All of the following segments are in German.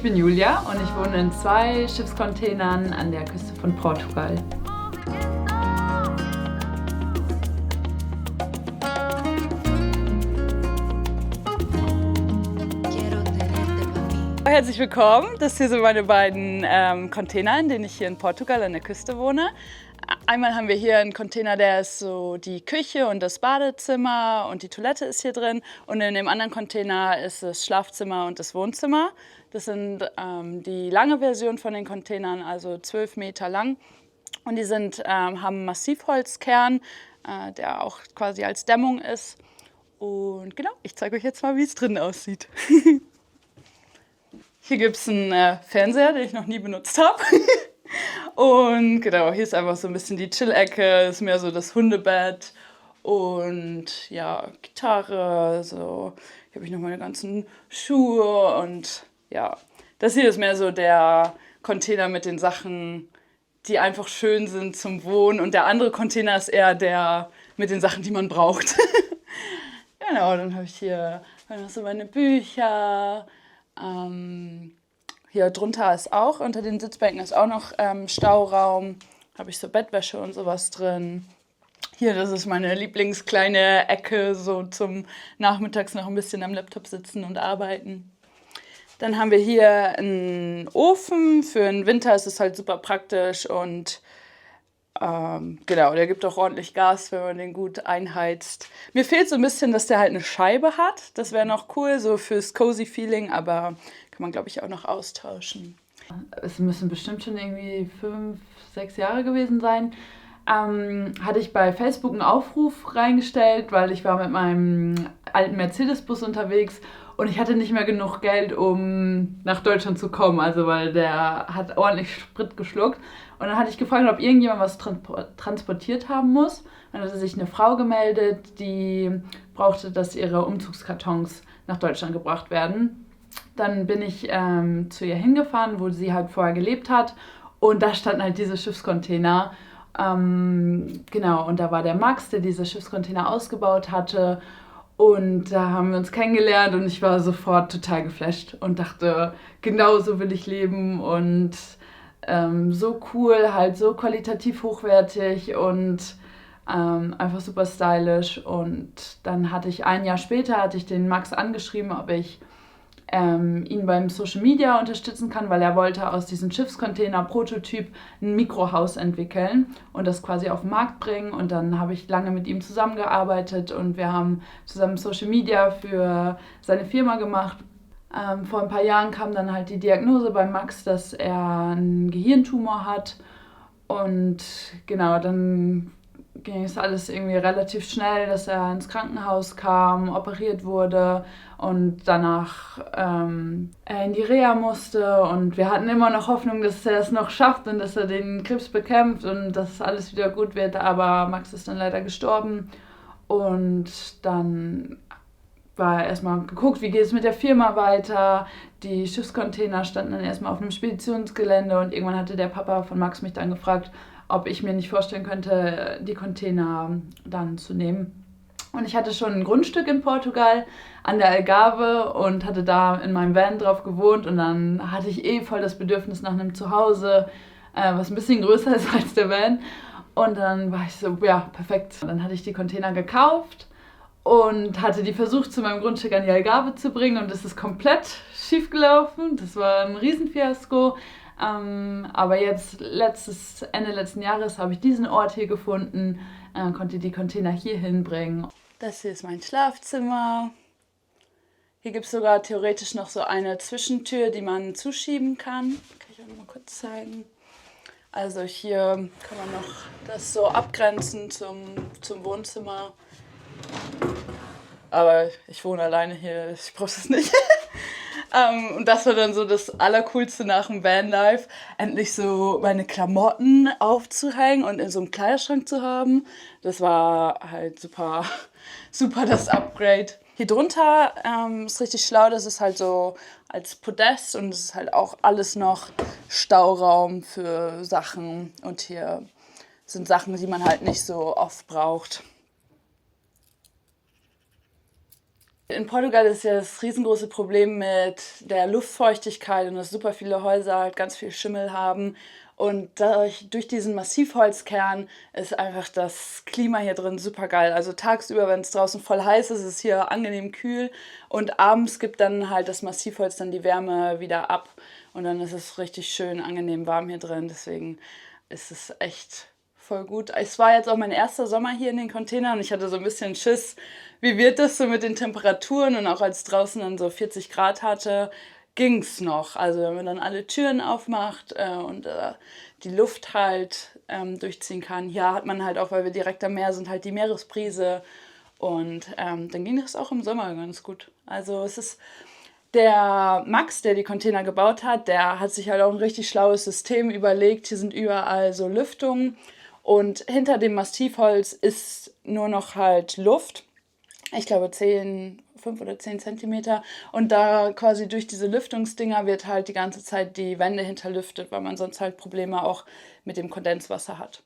bin Julia und ich wohne in 2 Schiffscontainern an der Küste von Portugal. Herzlich willkommen, das hier sind meine beiden Container, in denen ich hier in Portugal an der Küste wohne. Einmal haben wir hier einen Container, der ist so die Küche und das Badezimmer und die Toilette ist hier drin. Und in dem anderen Container ist das Schlafzimmer und das Wohnzimmer. Das sind die lange Version von den Containern, also 12 Meter lang. Und die haben einen Massivholzkern, der auch quasi als Dämmung ist. Und genau, ich zeige euch jetzt mal, wie es drin aussieht. Hier gibt es einen Fernseher, den ich noch nie benutzt habe. Und genau, hier ist einfach so ein bisschen die Chill-Ecke, ist mehr so das Hundebett und ja, Gitarre, so. Hier habe ich noch meine ganzen Schuhe und ja, das hier ist mehr so der Container mit den Sachen, die einfach schön sind zum Wohnen und der andere Container ist eher der mit den Sachen, die man braucht. Genau, dann habe ich hier noch so meine Bücher. Hier drunter ist auch, unter den Sitzbänken ist auch noch Stauraum. Habe ich so Bettwäsche und sowas drin. Hier, das ist meine Lieblingskleine Ecke, so zum Nachmittags noch ein bisschen am Laptop sitzen und arbeiten. Dann haben wir hier einen Ofen. Für den Winter ist es halt super praktisch und genau, der gibt auch ordentlich Gas, wenn man den gut einheizt. Mir fehlt so ein bisschen, dass der halt eine Scheibe hat. Das wäre noch cool, so fürs cozy Feeling, aber kann man, glaube ich, auch noch austauschen. Es müssen bestimmt schon irgendwie 5, 6 Jahre gewesen sein. Hatte ich bei Facebook einen Aufruf reingestellt, weil ich war mit meinem alten Mercedes-Bus unterwegs und ich hatte nicht mehr genug Geld, um nach Deutschland zu kommen, also weil der hat ordentlich Sprit geschluckt. Und dann hatte ich gefragt, ob irgendjemand was transportiert haben muss. Und dann hatte sich eine Frau gemeldet, die brauchte, dass ihre Umzugskartons nach Deutschland gebracht werden. Dann bin ich zu ihr hingefahren, wo sie halt vorher gelebt hat. Und da standen halt diese Schiffscontainer. Genau, und da war der Max, der diese Schiffscontainer ausgebaut hatte. Und da haben wir uns kennengelernt und ich war sofort total geflasht und dachte, genau so will ich leben und so cool, halt so qualitativ hochwertig und einfach super stylisch. Und dann hatte ich 1 Jahr später, hatte ich den Max angeschrieben, ob ich ihn beim Social Media unterstützen kann, weil er wollte aus diesem Schiffscontainer-Prototyp ein Mikrohaus entwickeln und das quasi auf den Markt bringen. Und dann habe ich lange mit ihm zusammengearbeitet und wir haben zusammen Social Media für seine Firma gemacht. Vor ein paar Jahren kam dann halt die Diagnose bei Max, dass er einen Gehirntumor hat. Und genau, dann ging es alles irgendwie relativ schnell, dass er ins Krankenhaus kam, operiert wurde und danach er in die Reha musste. Und wir hatten immer noch Hoffnung, dass er es noch schafft und dass er den Krebs bekämpft und dass alles wieder gut wird. Aber Max ist dann leider gestorben. Und dann war erstmal geguckt, wie geht es mit der Firma weiter. Die Schiffscontainer standen dann erstmal auf einem Speditionsgelände und irgendwann hatte der Papa von Max mich dann gefragt, ob ich mir nicht vorstellen könnte, die Container dann zu nehmen. Und ich hatte schon ein Grundstück in Portugal an der Algarve und hatte da in meinem Van drauf gewohnt und dann hatte ich voll das Bedürfnis nach einem Zuhause, was ein bisschen größer ist als der Van. Und dann war ich so, ja, perfekt. Dann hatte ich die Container gekauft und hatte die versucht, zu meinem Grundstück an die Algarve zu bringen und es ist komplett schief gelaufen. Das war ein Riesenfiasko. Aber jetzt, Ende letzten Jahres, habe ich diesen Ort hier gefunden, konnte die Container hier hinbringen. Das hier ist mein Schlafzimmer. Hier gibt es sogar theoretisch noch so eine Zwischentür, die man zuschieben kann. Kann ich euch noch mal kurz zeigen. Also hier kann man noch das so abgrenzen zum Wohnzimmer. Aber ich wohne alleine hier, ich brauche das nicht. Und das war dann so das Allercoolste nach dem Vanlife, endlich so meine Klamotten aufzuhängen und in so einem Kleiderschrank zu haben. Das war halt super, super das Upgrade. Hier drunter ist richtig schlau, das ist halt so als Podest und es ist halt auch alles noch Stauraum für Sachen. Und hier sind Sachen, die man halt nicht so oft braucht. In Portugal ist ja das riesengroße Problem mit der Luftfeuchtigkeit und dass super viele Häuser halt ganz viel Schimmel haben. Und durch diesen Massivholzkern ist einfach das Klima hier drin super geil. Also tagsüber, wenn es draußen voll heiß ist, ist es hier angenehm kühl. Und abends gibt dann halt das Massivholz dann die Wärme wieder ab. Und dann ist es richtig schön angenehm warm hier drin. Deswegen ist es echt voll gut. Es war jetzt auch mein erster Sommer hier in den Containern und ich hatte so ein bisschen Schiss. Wie wird das so mit den Temperaturen? Und auch als draußen dann so 40 Grad hatte, ging's noch. Also wenn man dann alle Türen aufmacht und die Luft halt durchziehen kann. Hier hat man halt auch, weil wir direkt am Meer sind, halt die Meeresbrise. Und dann ging das auch im Sommer ganz gut. Also es ist der Max, der die Container gebaut hat, der hat sich halt auch ein richtig schlaues System überlegt. Hier sind überall so Lüftungen und hinter dem Massivholz ist nur noch halt Luft. Ich glaube 5 oder 10 Zentimeter. Und da quasi durch diese Lüftungsdinger wird halt die ganze Zeit die Wände hinterlüftet, weil man sonst halt Probleme auch mit dem Kondenswasser hat.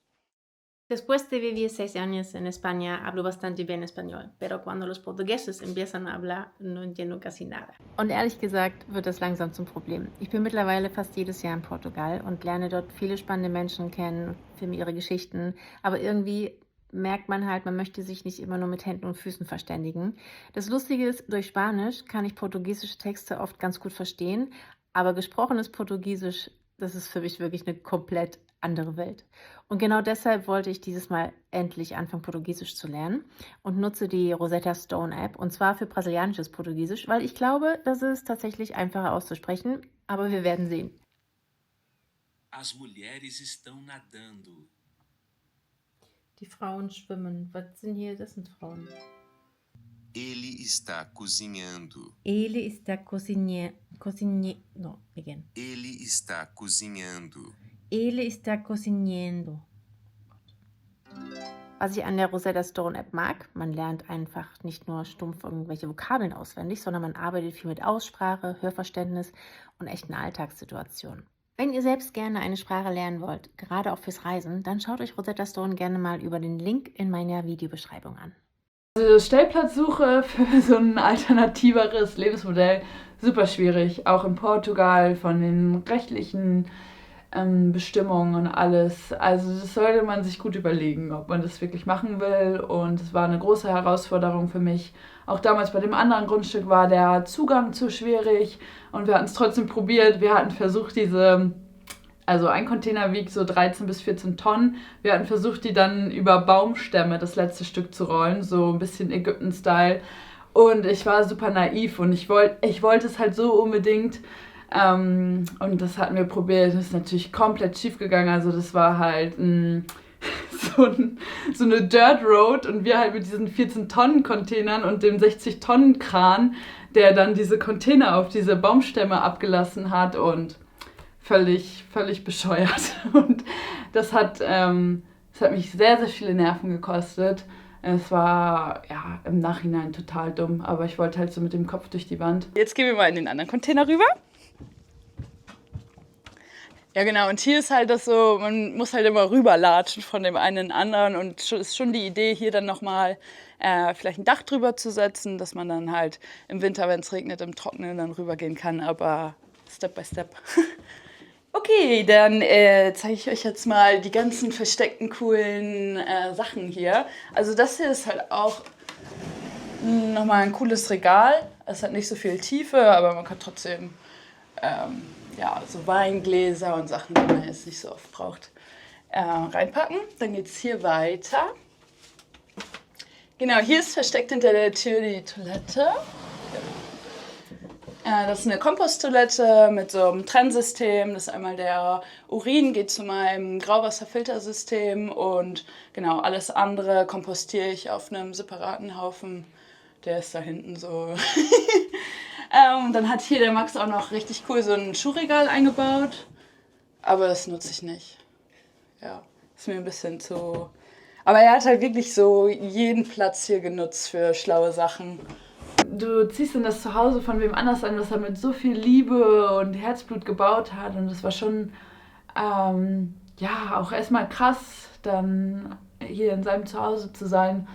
Después de vivir 6 años en España, hablo bastante bien español, pero cuando los portugueses empiezan a hablar, no entiendo casi nada. Und ehrlich gesagt wird das langsam zum Problem. Ich bin mittlerweile fast jedes Jahr in Portugal und lerne dort viele spannende Menschen kennen, filme ihre Geschichten, aber irgendwie merkt man halt, man möchte sich nicht immer nur mit Händen und Füßen verständigen. Das Lustige ist, durch Spanisch kann ich portugiesische Texte oft ganz gut verstehen, aber gesprochenes Portugiesisch, das ist für mich wirklich eine komplett andere Welt. Und genau deshalb wollte ich dieses Mal endlich anfangen, Portugiesisch zu lernen und nutze die Rosetta Stone App, und zwar für brasilianisches Portugiesisch, weil ich glaube, das ist tatsächlich einfacher auszusprechen, aber wir werden sehen. As mulheres estão nadando. Die Frauen schwimmen. Was sind hier? Das sind Frauen. Ele está cozinhando. Ele está cozinhando. No, again. Ele está cozinhando. Ele está cozinhando. Was ich an der Rosetta Stone App mag, man lernt einfach nicht nur stumpf irgendwelche Vokabeln auswendig, sondern man arbeitet viel mit Aussprache, Hörverständnis und echten Alltagssituationen. Wenn ihr selbst gerne eine Sprache lernen wollt, gerade auch fürs Reisen, dann schaut euch Rosetta Stone gerne mal über den Link in meiner Videobeschreibung an. Also Stellplatzsuche für so ein alternativeres Lebensmodell, super schwierig. Auch in Portugal von den rechtlichen Bestimmungen und alles. Also das sollte man sich gut überlegen, ob man das wirklich machen will. Und es war eine große Herausforderung für mich. Auch damals bei dem anderen Grundstück war der Zugang zu schwierig und wir hatten es trotzdem probiert. Wir hatten versucht, also ein Container wiegt so 13 bis 14 Tonnen. Wir hatten versucht, die dann über Baumstämme das letzte Stück zu rollen, so ein bisschen Ägypten-Style. Und ich war super naiv und ich wollte es halt so unbedingt. Und das hatten wir probiert. Das ist natürlich komplett schief gegangen. Also das war halt so eine Dirt Road und wir halt mit diesen 14-Tonnen-Containern und dem 60-Tonnen-Kran, der dann diese Container auf diese Baumstämme abgelassen hat und völlig bescheuert. Und das hat mich sehr, sehr viele Nerven gekostet. Es war ja im Nachhinein total dumm, aber ich wollte halt so mit dem Kopf durch die Wand. Jetzt gehen wir mal in den anderen Container rüber. Ja, genau. Und hier ist halt das so, man muss halt immer rüberlatschen von dem einen in den anderen. Und es ist schon die Idee, hier dann nochmal vielleicht ein Dach drüber zu setzen, dass man dann halt im Winter, wenn es regnet, im Trockenen dann rübergehen kann. Aber Step by Step. Okay, dann zeige ich euch jetzt mal die ganzen versteckten, coolen Sachen hier. Also das hier ist halt auch nochmal ein cooles Regal. Es hat nicht so viel Tiefe, aber man kann trotzdem ja, so Weingläser und Sachen, die man jetzt nicht so oft braucht, reinpacken. Dann geht es hier weiter. Genau, hier ist versteckt hinter der Tür die Toilette. Das ist eine Komposttoilette mit so einem Trennsystem. Das ist einmal der Urin, geht zu meinem Grauwasserfiltersystem und genau, alles andere kompostiere ich auf einem separaten Haufen. Der ist da hinten so. Dann hat hier der Max auch noch richtig cool so ein Schuhregal eingebaut. Aber das nutze ich nicht. Ja, ist mir ein bisschen zu... Aber er hat halt wirklich so jeden Platz hier genutzt für schlaue Sachen. Du ziehst dann das Zuhause von wem anders an, was er mit so viel Liebe und Herzblut gebaut hat. Und das war schon, ja, auch erstmal krass, dann hier in seinem Zuhause zu sein.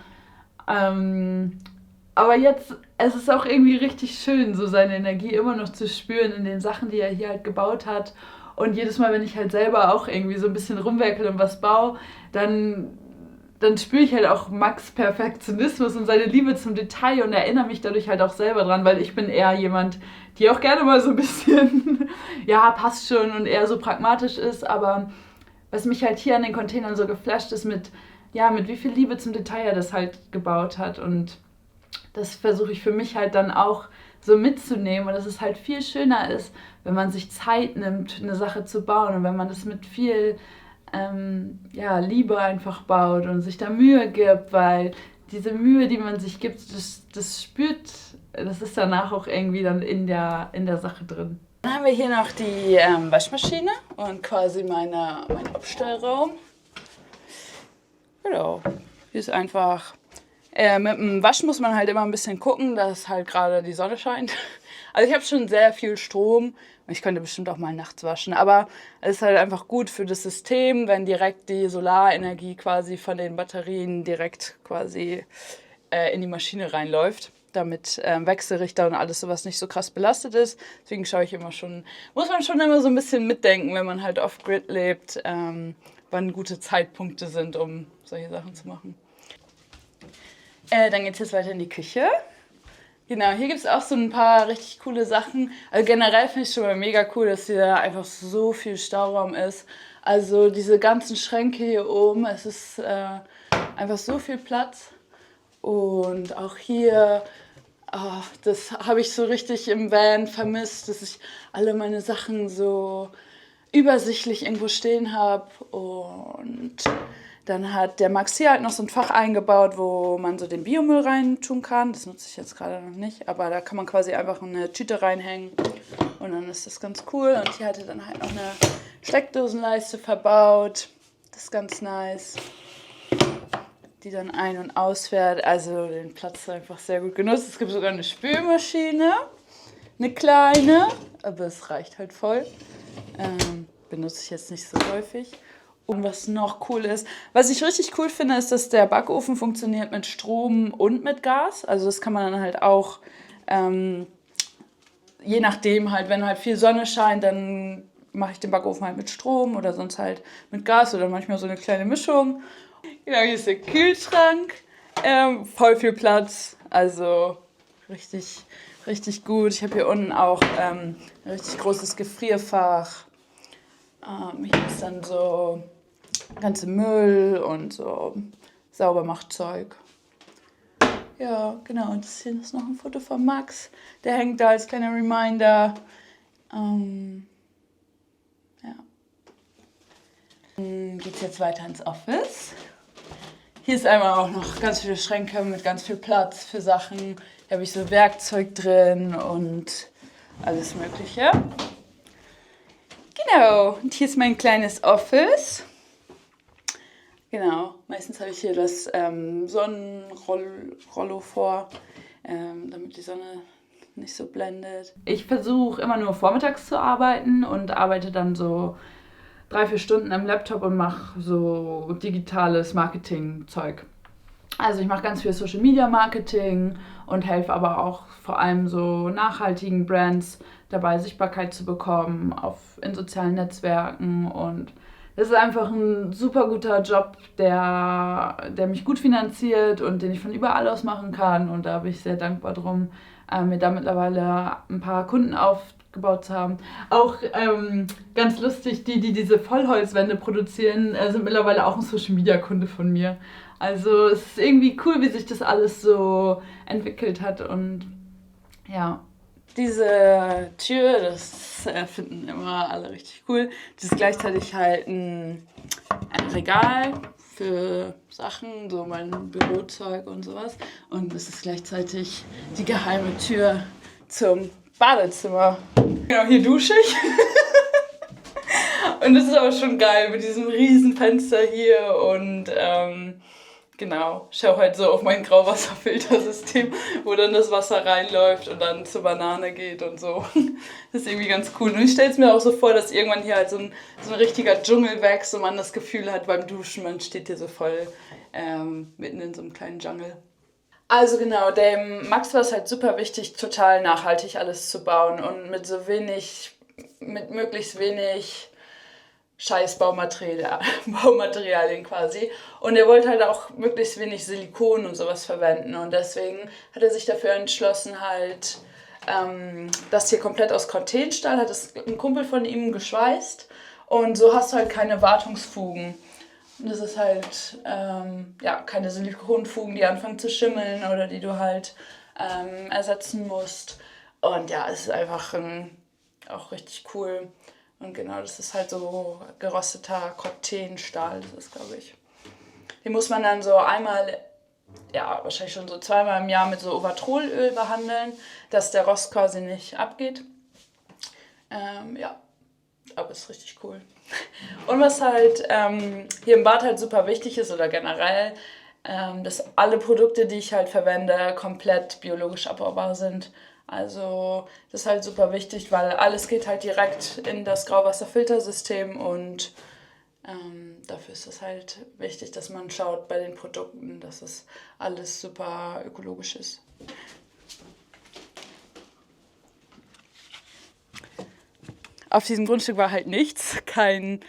Aber jetzt, es ist auch irgendwie richtig schön, so seine Energie immer noch zu spüren in den Sachen, die er hier halt gebaut hat. Und jedes Mal, wenn ich halt selber auch irgendwie so ein bisschen rumwerkel und was baue, dann spüre ich halt auch Max Perfektionismus und seine Liebe zum Detail und erinnere mich dadurch halt auch selber dran, weil ich bin eher jemand, die auch gerne mal so ein bisschen, ja, passt schon und eher so pragmatisch ist. Aber was mich halt hier an den Containern so geflasht ist, mit wie viel Liebe zum Detail er das halt gebaut hat. Und das versuche ich für mich halt dann auch so mitzunehmen und dass es halt viel schöner ist, wenn man sich Zeit nimmt, eine Sache zu bauen und wenn man das mit viel Liebe einfach baut und sich da Mühe gibt, weil diese Mühe, die man sich gibt, das spürt, das ist danach auch irgendwie dann in der Sache drin. Dann haben wir hier noch die Waschmaschine und quasi mein Abstellraum. Genau, hier ist einfach. Mit dem Waschen muss man halt immer ein bisschen gucken, dass halt gerade die Sonne scheint. Also ich habe schon sehr viel Strom. Ich könnte bestimmt auch mal nachts waschen. Aber es ist halt einfach gut für das System, wenn direkt die Solarenergie quasi von den Batterien direkt quasi in die Maschine reinläuft. Damit Wechselrichter und alles sowas nicht so krass belastet ist. Deswegen schaue ich muss man schon immer so ein bisschen mitdenken, wenn man halt off-grid lebt, wann gute Zeitpunkte sind, um solche Sachen zu machen. Dann geht es jetzt weiter in die Küche. Genau, hier gibt es auch so ein paar richtig coole Sachen. Also generell finde ich schon mal mega cool, dass hier einfach so viel Stauraum ist. Also diese ganzen Schränke hier oben, es ist einfach so viel Platz. Und auch hier, das habe ich so richtig im Van vermisst, dass ich alle meine Sachen so übersichtlich irgendwo stehen habe. Und dann hat der Max hier halt noch so ein Fach eingebaut, wo man so den Biomüll rein tun kann. Das nutze ich jetzt gerade noch nicht, aber da kann man quasi einfach eine Tüte reinhängen und dann ist das ganz cool. Und hier hat er dann halt noch eine Steckdosenleiste verbaut. Das ist ganz nice. Die dann ein- und ausfährt. Also den Platz einfach sehr gut genutzt. Es gibt sogar eine Spülmaschine, eine kleine, aber es reicht halt voll. Benutze ich jetzt nicht so häufig. Und was noch cool ist, was ich richtig cool finde, ist, dass der Backofen funktioniert mit Strom und mit Gas. Also das kann man dann halt auch, je nachdem halt, wenn halt viel Sonne scheint, dann mache ich den Backofen halt mit Strom oder sonst halt mit Gas oder manchmal so eine kleine Mischung. Genau, hier ist der Kühlschrank, voll viel Platz, also richtig, richtig gut. Ich habe hier unten auch ein richtig großes Gefrierfach. Hier ist dann so ganze Müll und so Saubermachzeug. Ja, genau. Und das hier ist noch ein Foto von Max. Der hängt da als kleiner Reminder. Ja. Dann geht's jetzt weiter ins Office. Hier ist einmal auch noch ganz viele Schränke mit ganz viel Platz für Sachen. Hier habe ich so Werkzeug drin und alles Mögliche. Genau, und hier ist mein kleines Office. Genau, meistens habe ich hier das Sonnenrollo vor, damit die Sonne nicht so blendet. Ich versuche immer nur vormittags zu arbeiten und arbeite dann so 3-4 Stunden am Laptop und mache so digitales Marketing-Zeug. Also ich mache ganz viel Social Media Marketing und helfe aber auch vor allem so nachhaltigen Brands dabei, Sichtbarkeit zu bekommen in sozialen Netzwerken. Und das ist einfach ein super guter Job, der mich gut finanziert und den ich von überall aus machen kann. Und da bin ich sehr dankbar drum, mir da mittlerweile ein paar Kunden aufgebaut zu haben. Auch ganz lustig, die diese Vollholzwände produzieren, sind mittlerweile auch ein Social-Media-Kunde von mir. Also es ist irgendwie cool, wie sich das alles so entwickelt hat. Und ja, diese Tür, das finden immer alle richtig cool. Das ist gleichzeitig halt ein Regal für Sachen, so mein Bürozeug und sowas. Und es ist gleichzeitig die geheime Tür zum Badezimmer. Genau, hier dusche ich. Und das ist aber schon geil mit diesem riesen Fenster hier und genau, schau halt so auf mein Grauwasserfiltersystem, wo dann das Wasser reinläuft und dann zur Banane geht und so. Das ist irgendwie ganz cool. Und ich stelle es mir auch so vor, dass irgendwann hier halt so ein richtiger Dschungel wächst und man das Gefühl hat beim Duschen, man steht hier so voll mitten in so einem kleinen Dschungel. Also genau, dem Max war es halt super wichtig, total nachhaltig alles zu bauen und mit möglichst wenig scheiß Baumaterialien quasi. Und er wollte halt auch möglichst wenig Silikon und sowas verwenden. Und deswegen hat er sich dafür entschlossen, halt das hier komplett aus Cortenstahl, hat es ein Kumpel von ihm geschweißt. Und so hast du halt keine Wartungsfugen. Und das ist halt keine Silikonfugen, die anfangen zu schimmeln oder die du halt ersetzen musst. Und ja, es ist einfach auch richtig cool. Und genau, das ist halt so gerösteter Cortenstahl, das ist, glaube ich. Den muss man dann so einmal, ja, wahrscheinlich schon so zweimal im Jahr mit so Ovatrolöl behandeln, dass der Rost quasi nicht abgeht. Aber ist richtig cool. Und was halt hier im Bad halt super wichtig ist oder generell, dass alle Produkte, die ich halt verwende, komplett biologisch abbaubar sind. Also das ist halt super wichtig, weil alles geht halt direkt in das Grauwasserfiltersystem und dafür ist es halt wichtig, dass man schaut bei den Produkten, dass es alles super ökologisch ist. Auf diesem Grundstück war halt nichts, kein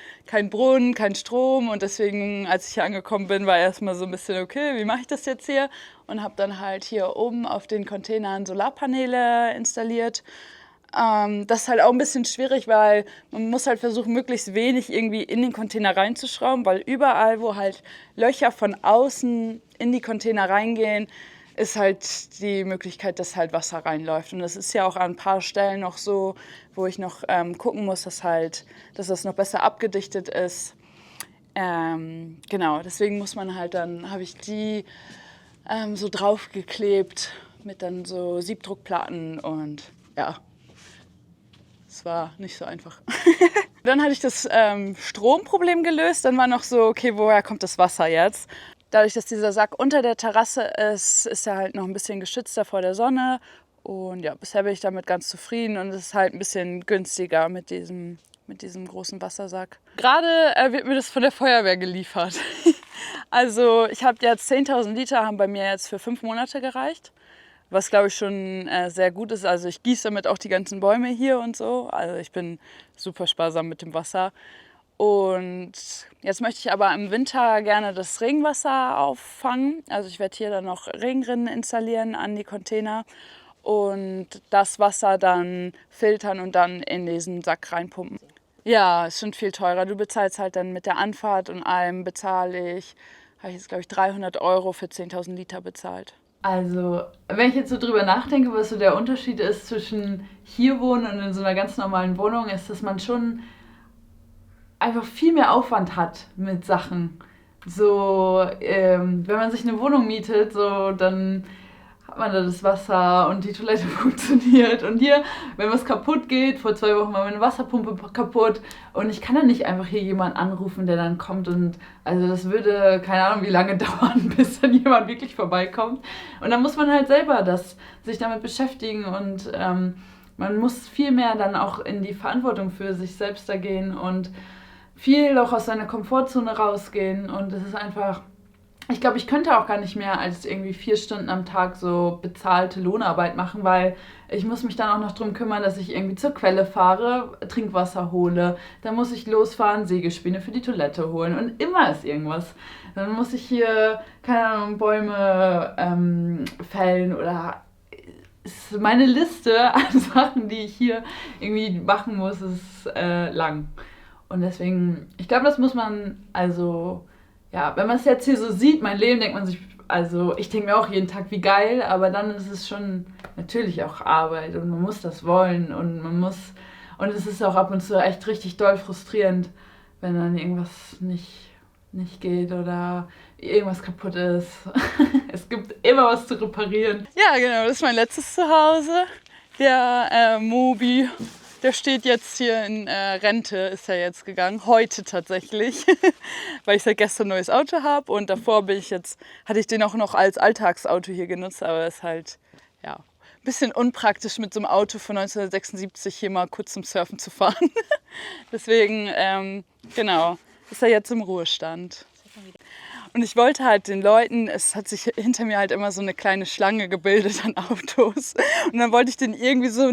Brunnen, kein Strom und deswegen, als ich hier angekommen bin, war erstmal so ein bisschen, okay, wie mache ich das jetzt hier? Und habe dann halt hier oben auf den Containern Solarpaneele installiert. Das ist halt auch ein bisschen schwierig, weil man muss halt versuchen, möglichst wenig irgendwie in den Container reinzuschrauben, weil überall, wo halt Löcher von außen in die Container reingehen, ist halt die Möglichkeit, dass halt Wasser reinläuft. Und das ist ja auch an ein paar Stellen noch so, wo ich noch gucken muss, dass das noch besser abgedichtet ist. Genau, deswegen muss man halt dann, habe ich die so draufgeklebt mit dann so Siebdruckplatten und ja, es war nicht so einfach. Dann hatte ich das Stromproblem gelöst, dann war noch so, okay, woher kommt das Wasser jetzt? Dadurch, dass dieser Sack unter der Terrasse ist, ist er halt noch ein bisschen geschützter vor der Sonne. Und ja, bisher bin ich damit ganz zufrieden und es ist halt ein bisschen günstiger mit diesem großen Wassersack. Gerade wird mir das von der Feuerwehr geliefert. Also ich habe jetzt 10.000 Liter, haben bei mir jetzt für 5 Monate gereicht. Was glaube ich schon sehr gut ist. Also ich gieße damit auch die ganzen Bäume hier und so. Also ich bin super sparsam mit dem Wasser. Und jetzt möchte ich aber im Winter gerne das Regenwasser auffangen. Also ich werde hier dann noch Regenrinnen installieren an die Container und das Wasser dann filtern und dann in diesen Sack reinpumpen. Ja, ist schon viel teurer. Du bezahlst halt dann mit der Anfahrt und allem habe ich jetzt glaube ich 300 € für 10.000 Liter bezahlt. Also, wenn ich jetzt so drüber nachdenke, was so der Unterschied ist zwischen hier wohnen und in so einer ganz normalen Wohnung, ist, dass man schon einfach viel mehr Aufwand hat mit Sachen. So, wenn man sich eine Wohnung mietet, so, dann hat man da das Wasser und die Toilette funktioniert. Und hier, wenn was kaputt geht, vor 2 Wochen war meine Wasserpumpe kaputt und ich kann dann nicht einfach hier jemanden anrufen, der dann kommt und also das würde, keine Ahnung, wie lange dauern, bis dann jemand wirklich vorbeikommt. Und dann muss man halt selber sich damit beschäftigen und man muss viel mehr dann auch in die Verantwortung für sich selbst da gehen und viel auch aus seiner Komfortzone rausgehen und es ist einfach, ich glaube, ich könnte auch gar nicht mehr als irgendwie 4 Stunden am Tag so bezahlte Lohnarbeit machen, weil ich muss mich dann auch noch darum kümmern, dass ich irgendwie zur Quelle fahre, Trinkwasser hole, dann muss ich losfahren, Sägespäne für die Toilette holen und immer ist irgendwas. Dann muss ich hier, keine Ahnung, Bäume fällen oder meine Liste an Sachen, die ich hier irgendwie machen muss, ist lang. Und deswegen, ich glaube, das muss man, also, ja, wenn man es jetzt hier so sieht, mein Leben, denkt man sich, also, ich denke mir auch jeden Tag, wie geil, aber dann ist es schon natürlich auch Arbeit und man muss das wollen und es ist auch ab und zu echt richtig doll frustrierend, wenn dann irgendwas nicht geht oder irgendwas kaputt ist. Es gibt immer was zu reparieren. Ja, genau, das ist mein letztes Zuhause. Der Mobi, der steht jetzt hier in Rente, ist er jetzt gegangen. Heute tatsächlich, weil ich seit gestern ein neues Auto habe. Und davor hatte ich den auch noch als Alltagsauto hier genutzt. Aber es ist halt, ja, ein bisschen unpraktisch mit so einem Auto von 1976 hier mal kurz zum Surfen zu fahren. Deswegen, genau, ist er jetzt im Ruhestand. Und ich wollte halt den Leuten, es hat sich hinter mir halt immer so eine kleine Schlange gebildet an Autos. Und dann wollte ich denen irgendwie so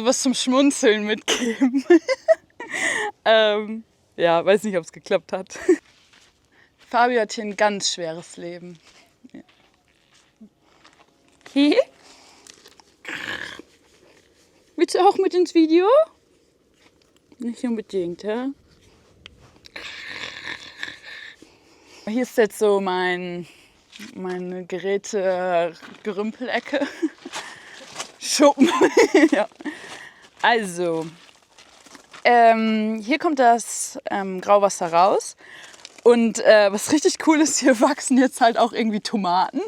was zum Schmunzeln mitgeben. Ja, weiß nicht, ob es geklappt hat. Fabio hat hier ein ganz schweres Leben. Ja. Hihi. Willst du auch mit ins Video? Nicht unbedingt, ja? Hier ist jetzt so meine Geräte-Gerümpelecke. Schuppen. Ja. Also, hier kommt das Grauwasser raus. Und was richtig cool ist, hier wachsen jetzt halt auch irgendwie Tomaten.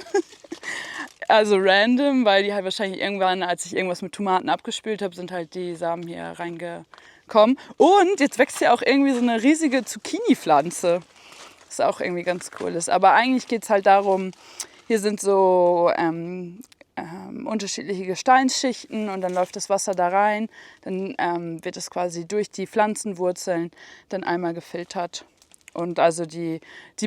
Also random, weil die halt wahrscheinlich irgendwann, als ich irgendwas mit Tomaten abgespült habe, sind halt die Samen hier reingekommen. Und jetzt wächst hier auch irgendwie so eine riesige Zucchini-Pflanze. Was auch irgendwie ganz cool ist. Aber eigentlich geht es halt darum, hier sind so unterschiedliche Gesteinsschichten und dann läuft das Wasser da rein. Dann wird es quasi durch die Pflanzenwurzeln dann einmal gefiltert. Und also die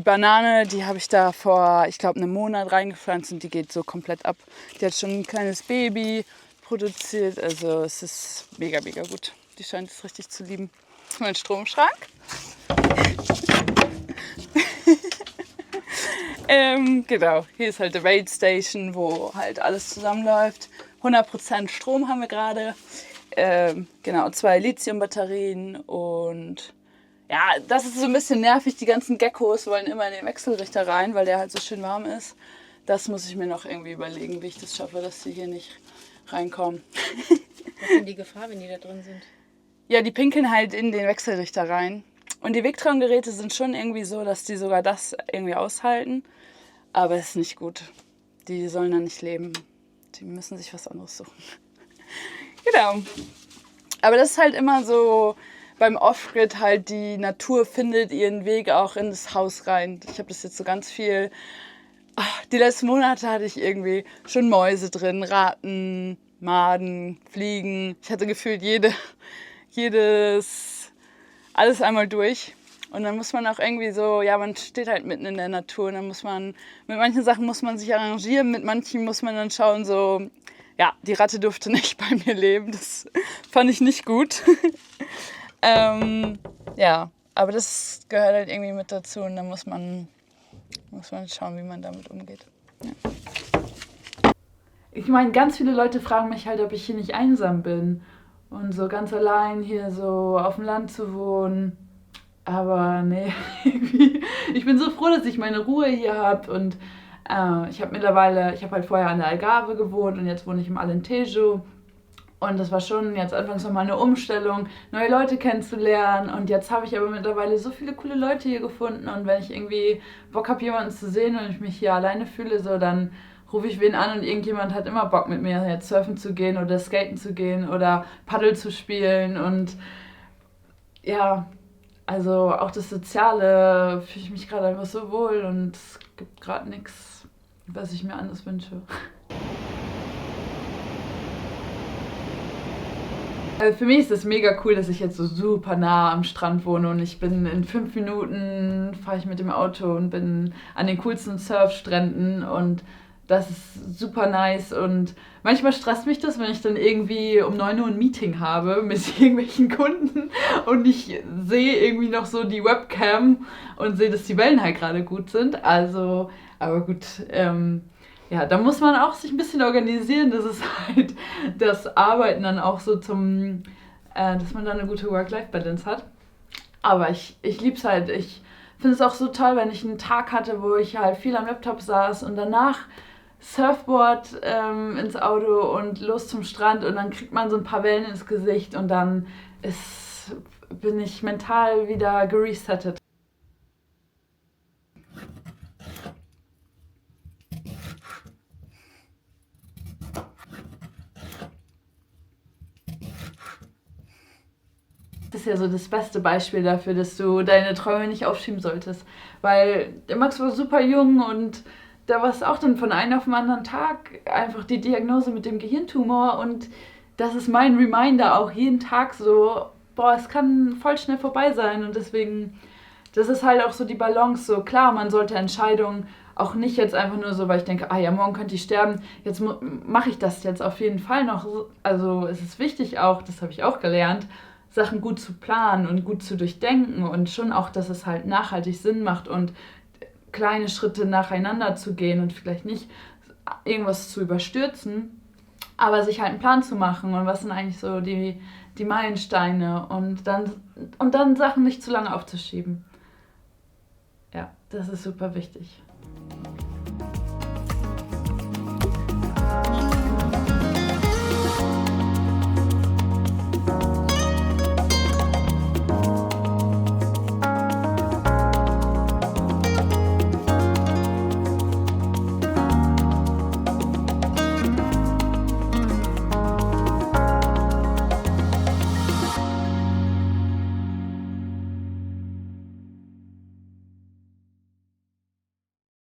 Banane, die habe ich da vor, ich glaube, einem Monat reingepflanzt und die geht so komplett ab. Die hat schon ein kleines Baby produziert, also es ist mega, mega gut. Die scheint es richtig zu lieben. Das ist mein Stromschrank. Genau, hier ist halt die Raid Station, wo halt alles zusammenläuft. 100% Strom haben wir gerade. Genau, 2 Lithium-Batterien und ja, das ist so ein bisschen nervig. Die ganzen Geckos wollen immer in den Wechselrichter rein, weil der halt so schön warm ist. Das muss ich mir noch irgendwie überlegen, wie ich das schaffe, dass sie hier nicht reinkommen. Was ist denn die Gefahr, wenn die da drin sind? Ja, die pinkeln halt in den Wechselrichter rein. Und die Victron-Geräte sind schon irgendwie so, dass die sogar das irgendwie aushalten. Aber es ist nicht gut. Die sollen da nicht leben. Die müssen sich was anderes suchen. Genau. Aber das ist halt immer so beim Off-Grid halt, die Natur findet ihren Weg auch in das Haus rein. Ich habe das jetzt so ganz viel. Die letzten Monate hatte ich irgendwie schon Mäuse drin, Ratten, Maden, Fliegen. Ich hatte gefühlt alles einmal durch. Und dann muss man auch irgendwie so, ja, man steht halt mitten in der Natur. Und dann muss man, mit manchen Sachen muss man sich arrangieren, mit manchen muss man dann schauen, so, ja, die Ratte durfte nicht bei mir leben. Das fand ich nicht gut. Ja, aber das gehört halt irgendwie mit dazu. Und dann muss man schauen, wie man damit umgeht. Ja. Ich meine, ganz viele Leute fragen mich halt, ob ich hier nicht einsam bin. Und so ganz allein hier so auf dem Land zu wohnen. Aber nee, irgendwie. Ich bin so froh, dass ich meine Ruhe hier habe. Und ich habe halt vorher an der Algarve gewohnt und jetzt wohne ich im Alentejo. Und das war schon jetzt anfangs nochmal eine Umstellung, neue Leute kennenzulernen. Und jetzt habe ich aber mittlerweile so viele coole Leute hier gefunden. Und wenn ich irgendwie Bock habe, jemanden zu sehen und ich mich hier alleine fühle, so, dann rufe ich wen an und irgendjemand hat immer Bock mit mir jetzt surfen zu gehen oder skaten zu gehen oder Paddel zu spielen. Und ja, also auch das Soziale fühle ich mich gerade einfach so wohl und es gibt gerade nichts, was ich mir anders wünsche. Also für mich ist es mega cool, dass ich jetzt so super nah am Strand wohne und ich bin in 5 Minuten, fahre ich mit dem Auto und bin an den coolsten Surfstränden und das ist super nice und manchmal stresst mich das, wenn ich dann irgendwie um 9 Uhr ein Meeting habe mit irgendwelchen Kunden und ich sehe irgendwie noch so die Webcam und sehe, dass die Wellen halt gerade gut sind. Also, aber gut, ja, da muss man auch sich ein bisschen organisieren, dass es halt das Arbeiten dann auch so dass man dann eine gute Work-Life-Balance hat. Aber ich liebe es halt. Ich finde es auch so toll, wenn ich einen Tag hatte, wo ich halt viel am Laptop saß und danach Surfboard ins Auto und los zum Strand und dann kriegt man so ein paar Wellen ins Gesicht und dann bin ich mental wieder geresettet. Das ist ja so das beste Beispiel dafür, dass du deine Träume nicht aufschieben solltest. Weil der Max war super jung und da war es auch dann von einem auf den anderen Tag einfach die Diagnose mit dem Gehirntumor. Und das ist mein Reminder auch jeden Tag so, boah, es kann voll schnell vorbei sein. Und deswegen das ist halt auch so die Balance, so klar, man sollte Entscheidungen auch nicht jetzt einfach nur so, weil ich denke, ah ja, morgen könnte ich sterben, jetzt mache ich das jetzt auf jeden Fall noch. Also es ist wichtig auch, das habe ich auch gelernt, Sachen gut zu planen und gut zu durchdenken und schon auch, dass es halt nachhaltig Sinn macht und kleine Schritte nacheinander zu gehen und vielleicht nicht irgendwas zu überstürzen, aber sich halt einen Plan zu machen und was sind eigentlich so die Meilensteine und dann Sachen nicht zu lange aufzuschieben. Ja, das ist super wichtig.